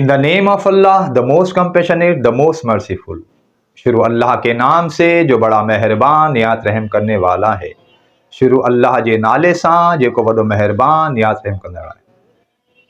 In the name of Allah the most compassionate the most merciful. शुरू अल्लाह के नाम से जो बड़ा मेहरबान याद रहम करने वाला है। शुरू अल्लाह जे नाले सां जेको वॾो मेहरबान याद रहम करने वाला है।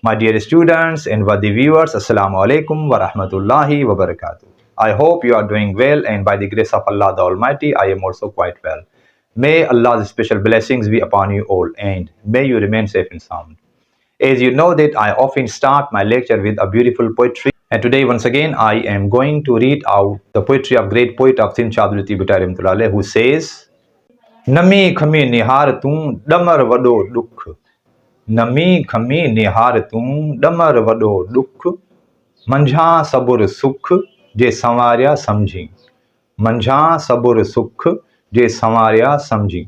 My dear students and worthy viewers, Assalamu alaikum wa rahmatullahi wa barakatuh. I hope you are doing well, and by the grace of Allah the Almighty, I am also quite well. May Allah's special blessings be upon you all, and may you remain safe and sound. As you know that I often start my lecture with a beautiful poetry, and today once again I am going to read out the poetry of great poet of Sindh Shah Abdul Latif Bhutto Rahmatullah Alayh, who says, नमी खमी निहार तूं डमर वॾो ॾुख, नमी खमी निहार तूं डमर वॾो ॾुख, मंझां सबुर सुख जे संवारिया समझी, मंझां सबुर सुख जे संवारिया समझी.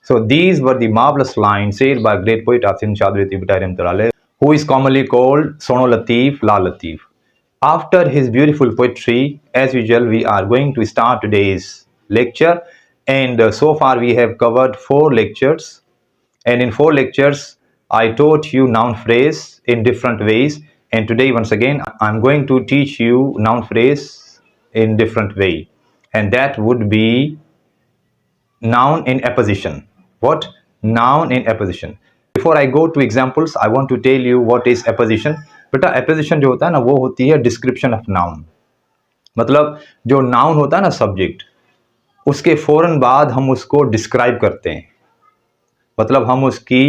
So these were the marvelous lines said by great poet of Sindh Shah Abdul Latif Bhutto Rahmatullah Alayh, who is commonly called Sono Latif, La Latif. After his beautiful poetry, as usual, we are going to start today's lecture. And so far we have covered 4 lectures. And in 4 lectures, I taught you noun phrase in different ways. And today, once again, I'm going to teach you noun phrase in different way. And that would be noun in apposition. What? Noun in apposition. Before I go to examples, I want to tell you what is apposition. बेटा apposition जो होता है ना, वो होती है description of noun. मतलब जो noun होता है ना subject, उसके फौरन बाद हम उसको डिस्क्राइब करते हैं, मतलब हम उसकी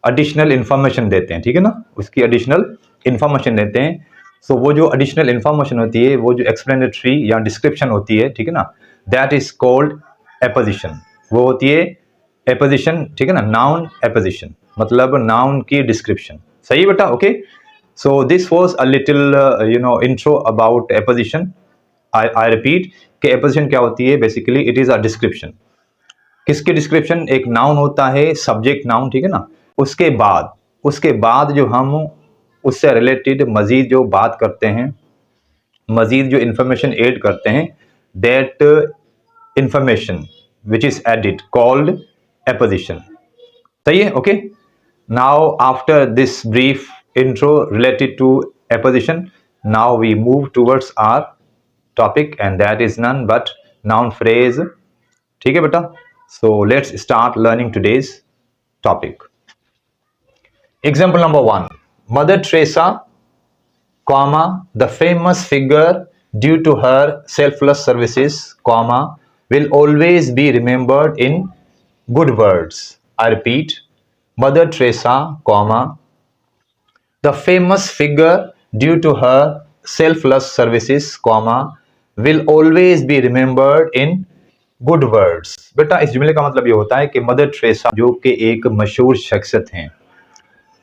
एडिशनल इंफॉर्मेशन देते हैं, ठीक है ना, उसकी एडिशनल इंफॉर्मेशन देते हैं. सो वो जो एडिशनल इंफॉर्मेशन होती है, वो जो एक्सप्लेनेटरी या डिस्क्रिप्शन होती है, ठीक है ना, दैट इज कॉल्ड एपोजिशन. वो होती है एपोजिशन, ठीक है ना, नाउन एपोजिशन, मतलब नाउन की डिस्क्रिप्शन. सही बेटा? Okay. So this was a little intro about apposition. I repeat कि एपोजिशन क्या होती है. Basically it is a description. किसकी डिस्क्रिप्शन? एक नाउन होता है, सब्जेक्ट नाउन, ठीक है ना, उसके बाद जो हम उससे रिलेटेड मजीद जो बात करते हैं, मजीद जो इंफॉर्मेशन ऐड करते हैं, that information which is added called apposition. सही है? Okay. Now after this brief intro related to apposition, now we move towards our topic, and that is none but noun phrase. ठीक है बेटा? So let's start learning today's topic. Example number 1. Mother Teresa, comma, the famous figure due to her selfless services, comma, will always be remembered in good words. I repeat, Mother Teresa, comma, the famous figure due to her selfless services, comma, will always be remembered in good words. बेटा इस जुमले का मतलब ये होता है कि mother Teresa जो कि एक मशहूर शख्सियत हैं,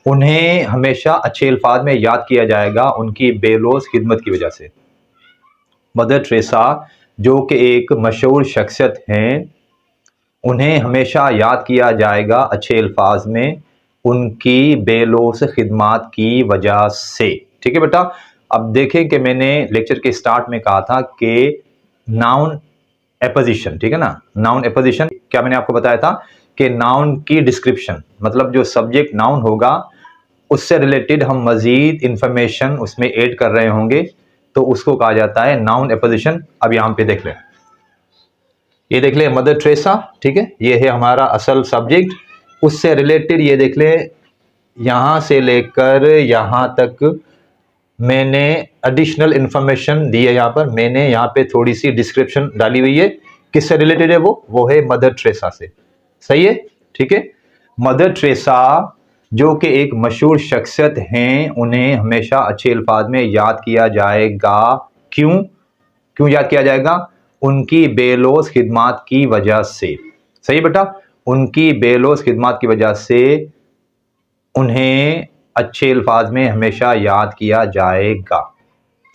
उन्हें हमेशा अच्छे अल्फाज में याद किया जाएगा उनकी बेलोस खिदमत की वजह से. मदर टेरेसा जो कि एक मशहूर शख्सियत हैं, उन्हें हमेशा याद किया जाएगा अच्छे अल्फाज में उनकी बेलोस खिदमत की वजह से. ठीक है बेटा? अब देखें कि मैंने लेक्चर के स्टार्ट में कहा था कि नाउन एपोजिशन, ठीक है ना, नाउन एपोजिशन क्या मैंने आपको बताया था कि नाउन की डिस्क्रिप्शन, मतलब जो सब्जेक्ट नाउन होगा उससे रिलेटेड हम मजीद इंफॉर्मेशन उसमें ऐड कर रहे होंगे, तो उसको कहा जाता है नाउन एपोजिशन. अब यहाँ पे देख लें, ये देख ले मदर टेरेसा, ठीक है, ये है हमारा असल सब्जेक्ट. उससे रिलेटेड ये देख ले, यहाँ से लेकर यहाँ तक मैंने एडिशनल इंफॉर्मेशन दी है. यहाँ पर मैंने यहाँ पे थोड़ी सी डिस्क्रिप्शन डाली हुई है. किससे रिलेटेड है? वो है मदर टेरेसा से. सही है? ठीक है. मदर टेरेसा जो कि एक मशहूर शख्सियत हैं, उन्हें हमेशा अच्छे अल्फाज में याद किया जाएगा. क्यों याद किया जाएगा? उनकी बेलोस खिदमत की वजह से. सही बेटा? उनकी बेलोस खिदमत की वजह से उन्हें अच्छे अल्फाज में हमेशा याद किया जाएगा.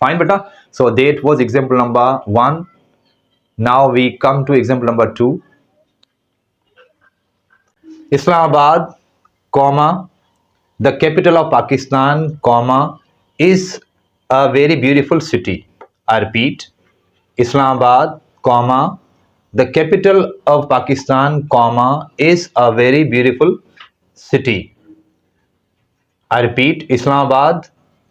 फाइन बेटा? So that was example number 1. Now we come to example number 2. Islamabad, comma, the capital of Pakistan, comma, is a very beautiful city. I repeat, Islamabad, comma, the capital of Pakistan, comma, is a very beautiful city. I repeat, Islamabad,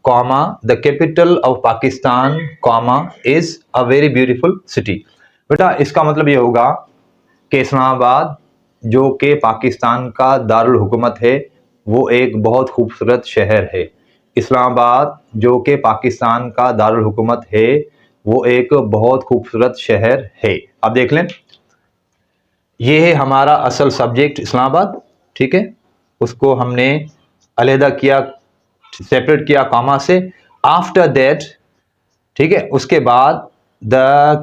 comma the capital of Pakistan comma is a very beautiful city. बेटा इसका मतलब ये होगा कि इस्लामाबाद जो कि पाकिस्तान का दारुल हुकूमत है वो एक बहुत खूबसूरत शहर है। इस्लामाबाद जो कि पाकिस्तान का दारुल हुकूमत है वो एक बहुत खूबसूरत शहर है। अब देख लें, ये है हमारा असल सब्जेक्ट इस्लामाबाद, ठीक है, उसको हमने अलहदा किया, सेपरेट किया कॉमा से। आफ्टर दैट, ठीक है, उसके बाद the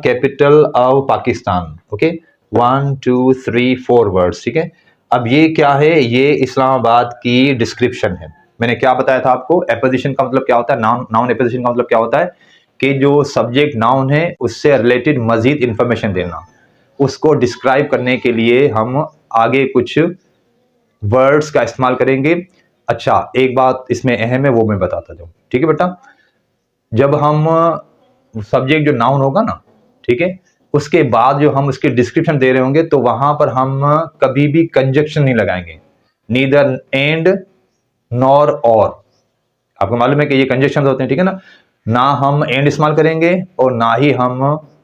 capital of Pakistan, okay, 1 2 3 4 words, ठीक है। अब ये क्या है, ये इस्लामाबाद की डिस्क्रिप्शन है। मैंने क्या बताया था आपको, एपोजिशन का मतलब क्या होता है, नाउन, नाउन एपोजिशन का मतलब क्या होता है कि जो सब्जेक्ट नाउन है उससे रिलेटेड मजीद इंफॉर्मेशन देना, उसको डिस्क्राइब करने के लिए हम आगे कुछ वर्ड्स का इस्तेमाल करेंगे। अच्छा, एक बात इसमें अहम है वो मैं बताता जाऊँ, ठीक है बेटा। जब हम सब्जेक्ट जो नाउन होगा ना, ठीक है, उसके बाद जो हम उसकी डिस्क्रिप्शन दे रहे होंगे तो वहां पर हम कभी भी कंजक्शन नहीं लगाएंगे, नीदर एंड नॉर और। आपको मालूम है कि ये कंजक्शन होते हैं, ठीक है ना, ना हम एंड इस्तेमाल करेंगे और ना ही हम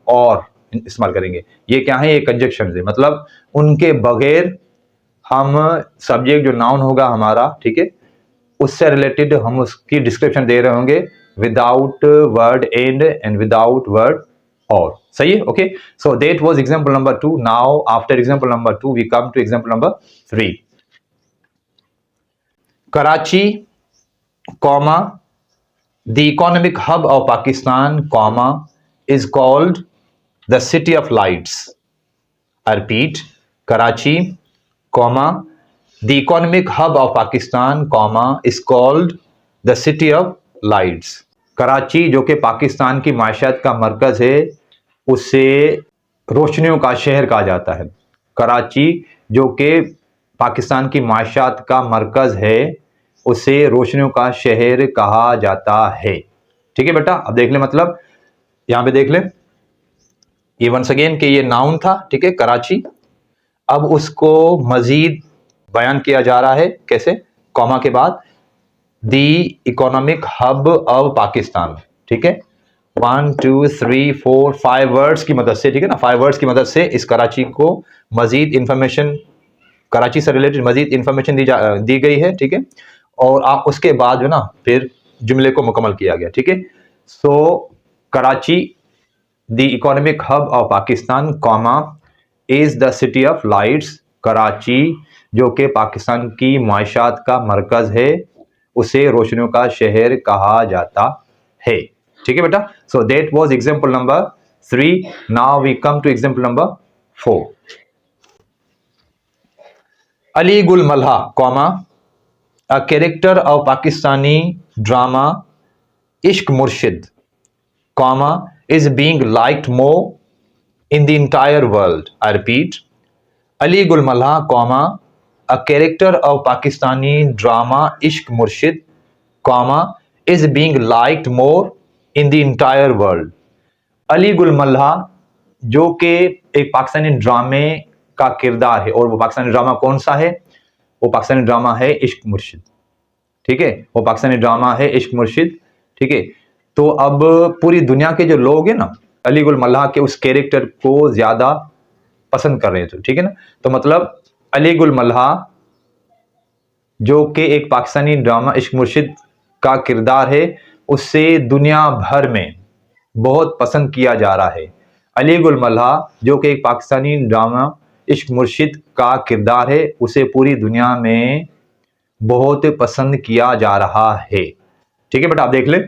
और इस्तेमाल करेंगे। ये क्या है, ये कंजक्शन है, मतलब उनके बगैर हम सब्जेक्ट जो नाउन होगा हमारा, ठीक है, उससे रिलेटेड हम उसकी डिस्क्रिप्शन दे रहे होंगे without word and without word और। सही है, okay. So that was example number 2। Now after example number 2 we come to example number 3। Karachi comma the economic hub of Pakistan comma is called the city of lights. I repeat, Karachi comma the economic hub of Pakistan comma is called the city of lights. Karachi जो कि पाकिस्तान की माशियत का मरकज है उसे रोशनियों का शहर कहा जाता है। कराची जो कि पाकिस्तान की माशियत का मरकज है उसे रोशनियों का शहर कहा जाता है। ठीक है बेटा, अब देख ले, मतलब यहां पे देख ले, ये वंस अगेन कि ये नाउन था, ठीक है, कराची। अब उसको मजीद बयान किया जा रहा है कैसे, कॉमा के बाद the economic hub of Pakistan, ठीक है, 1 2 3 4 5 वर्ड्स की मदद से, ठीक है ना, 5 वर्ड्स की मदद से इस कराची को मजीद इंफॉर्मेशन, कराची से रिलेटेड मजीद इंफॉर्मेशन दी गई है, ठीक है। और आप उसके बाद जो ना फिर जुमले को मुकम्मल किया गया, ठीक है। So Karachi the economic hub of Pakistan comma is the city of lights. Karachi जो कि पाकिस्तान की माशियत का मरकज है उसे रोशनियों का शहर कहा जाता है। ठीक है बेटा, so that was example number 3। Now we come to example number 4। Ali Gul Malha comma a character of Pakistani drama Ishq Murshid comma is being liked more in the entire world. I repeat, Ali Gul Malha comma a character of Pakistani drama Ishq Murshid comma is being liked more in the entire world. Ali Gul Malha जो कि एक पाकिस्तानी ड्रामे का किरदार है, और वो Pakistani drama कौन सा है, वो पाकिस्तानी ड्रामा है इश्क मुर्शिद, ठीक है, वो पाकिस्तानी ड्रामा है इश्क मुर्शिद, ठीक है। तो अब पूरी दुनिया के जो लोग हैं ना अली गुल मल्हा के उस कैरेक्टर को ज्यादा पसंद कर रहे थे, ठीक है ना। तो मतलब अली गुल मल्हा जो कि एक पाकिस्तानी ड्रामा इश्क मुर्शिद का किरदार है उससे दुनिया भर में बहुत पसंद किया जा रहा है। अली गुल मल्हा जो कि एक पाकिस्तानी ड्रामा इश्क मुर्शिद का किरदार है उसे पूरी दुनिया में बहुत पसंद किया जा रहा है। ठीक है बेटा, आप देख ले,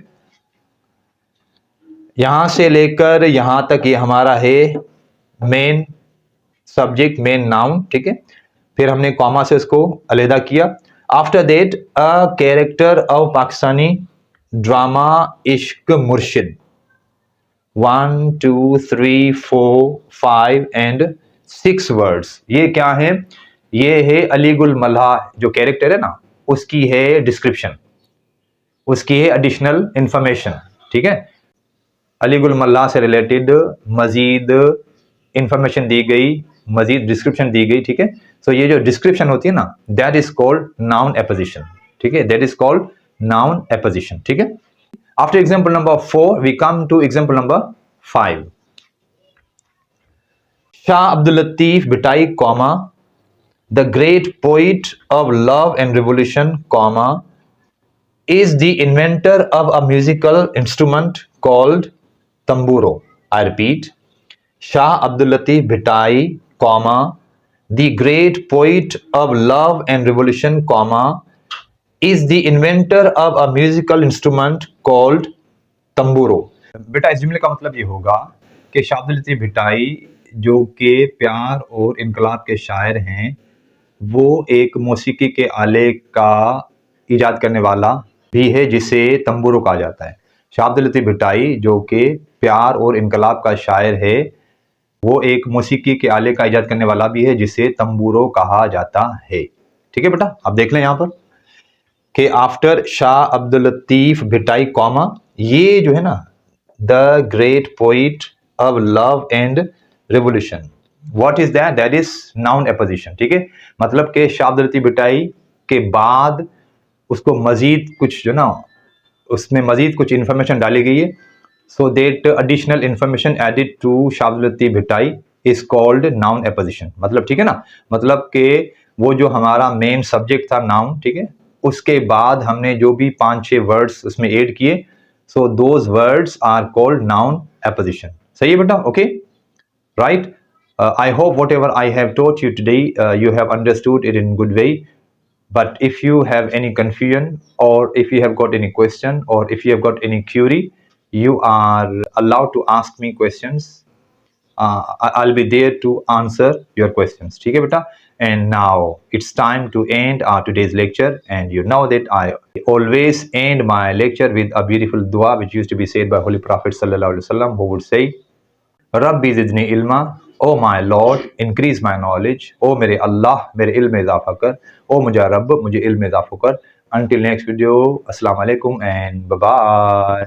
यहां से लेकर यहां तक ये हमारा है मेन सब्जेक्ट, मेन नाउन, ठीक है। फिर हमने कॉमा से उसको अलहदा किया। After that a character of Pakistani drama Ishq मुर्शिद, 1 2 3 4 5 एंड 6 वर्ड्स। ये क्या है, ये है अली गुल मल्हा जो कैरेक्टर है ना उसकी है डिस्क्रिप्शन, उसकी है एडिशनल इंफॉर्मेशन, ठीक है। अली गुल मल्हा से रिलेटेड मजीद इंफॉर्मेशन दी गई, मजीद डिस्क्रिप्शन दी गई, ठीक है। सो ये जो डिस्क्रिप्शन होती है ना that is called noun apposition, ठीक है, that is called noun apposition, ठीक है। After example number 4, we come to example number 5. Shah Abdul Latif Bhitai, comma, the great poet of love and revolution, comma, is the inventor of a musical instrument called tamburo. I repeat, Shah Abdul Latif Bhitai, comma, the great poet of love and revolution, comma, is the inventor of a musical instrument called तंबूरो। बेटा इस जुमले का मतलब ये होगा कि शाह अब्दुल लतीफ भिटाई जो कि प्यार और इनकलाब के शायर हैं, वो एक मौसीकी के आले का ईजाद करने वाला भी है जिसे तंबूरो कहा जाता है। शाह अब्दुल लतीफ भिटाई जो कि प्यार और इनकलाब का शायर है, वो एक मौसीकी के आले का ईजाद करने वाला भी है जिसे तंबूरो कहा जाता है। ठीक है बेटा, आप देख लें यहाँ पर कि आफ्टर शाह अब्दुल लतीफ भिटाई, कॉमा, ये जो है ना, the great poet of love and revolution, what is that? That is noun apposition. ठीक है, मतलब कि शाह अब्दुल लतीफ भिटाई के बाद उसको मजीद कुछ जो ना, उसमें मजीद कुछ इंफॉर्मेशन डाली गई है, so that additional information added to Shah Abdul Latif Bhittai is called noun apposition. मतलब ठीक है ना, मतलब कि वो जो हमारा मेन सब्जेक्ट था नाउन, ठीक है, उसके बाद हमने जो भी 5-6 वर्ड्स उसमें ऐड किए, so those words are called noun apposition. सही है बेटा? Okay, right. I hope whatever I have taught you today, you have understood it in good way. But if you have any confusion, or if you have got any question, or if you have got any query, you are allowed to ask me questions. I'll be there to answer your questions. ठीक है बेटा? And now it's time to end our today's lecture. And you know that I always end my lecture with a beautiful dua which used to be said by Holy Prophet sallallahu alaihi wasallam, who would say, Rabbi zidni ilma, O my lord increase my knowledge, ओ मेरे Allah मेरे इल्म में इजाफा कर, ओ मुझे रब मुझे इल्म में इजाफा कर। Until next video, अस्सलाम वालेकुम and bye bye.